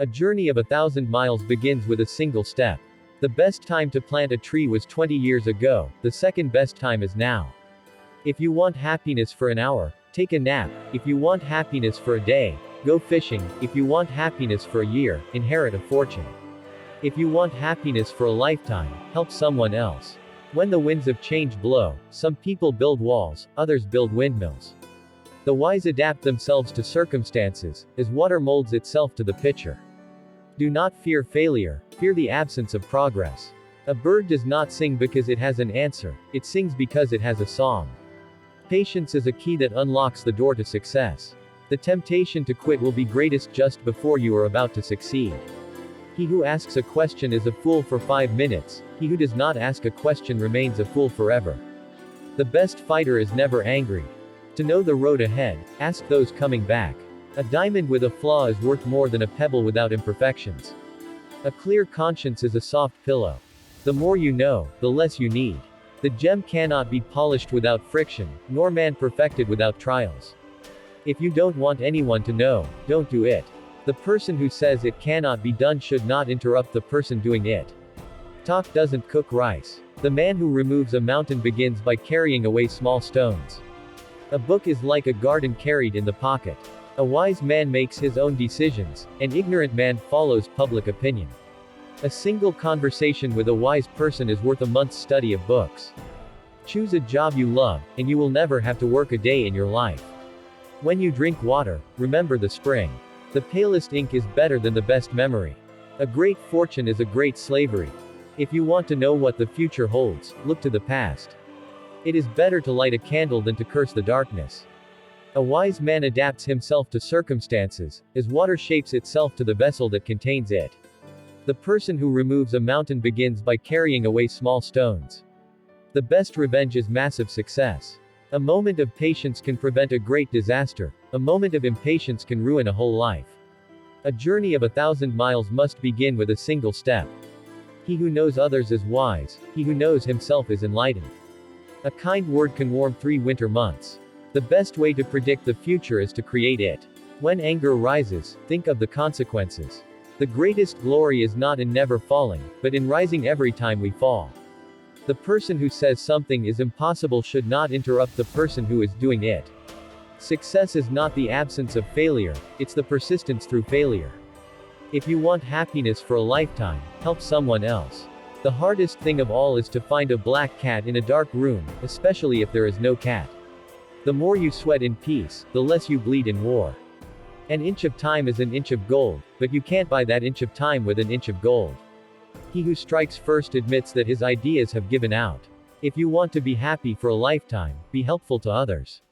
A journey of 1,000 miles begins with a single step. The best time to plant a tree was 20 years ago, the second best time is now. If you want happiness for an hour, take a nap. If you want happiness for a day, go fishing. If you want happiness for a year, inherit a fortune. If you want happiness for a lifetime, help someone else. When the winds of change blow, some people build walls, others build windmills. The wise adapt themselves to circumstances, as water molds itself to the pitcher. Do not fear failure, fear the absence of progress. A bird does not sing because it has an answer, it sings because it has a song. Patience is a key that unlocks the door to success. The temptation to quit will be greatest just before you are about to succeed. He who asks a question is a fool for 5 minutes, he who does not ask a question remains a fool forever. The best fighter is never angry. To know the road ahead, ask those coming back. A diamond with a flaw is worth more than a pebble without imperfections. A clear conscience is a soft pillow. The more you know, the less you need. The gem cannot be polished without friction, nor man perfected without trials. If you don't want anyone to know, don't do it. The person who says it cannot be done should not interrupt the person doing it. Talk doesn't cook rice. The man who removes a mountain begins by carrying away small stones. A book is like a garden carried in the pocket. A wise man makes his own decisions, an ignorant man follows public opinion. A single conversation with a wise person is worth a month's study of books. Choose a job you love, and you will never have to work a day in your life. When you drink water, remember the spring. The palest ink is better than the best memory. A great fortune is a great slavery. If you want to know what the future holds, look to the past. It is better to light a candle than to curse the darkness. A wise man adapts himself to circumstances, as water shapes itself to the vessel that contains it. The person who removes a mountain begins by carrying away small stones. The best revenge is massive success. A moment of patience can prevent a great disaster, a moment of impatience can ruin a whole life. A journey of 1,000 miles must begin with a single step. He who knows others is wise, he who knows himself is enlightened. A kind word can warm 3 winter months. The best way to predict the future is to create it. When anger rises, think of the consequences. The greatest glory is not in never falling, but in rising every time we fall. The person who says something is impossible should not interrupt the person who is doing it. Success is not the absence of failure, it's the persistence through failure. If you want happiness for a lifetime, help someone else. The hardest thing of all is to find a black cat in a dark room, especially if there is no cat. The more you sweat in peace, the less you bleed in war. An inch of time is an inch of gold, but you can't buy that inch of time with an inch of gold. He who strikes first admits that his ideas have given out. If you want to be happy for a lifetime, be helpful to others.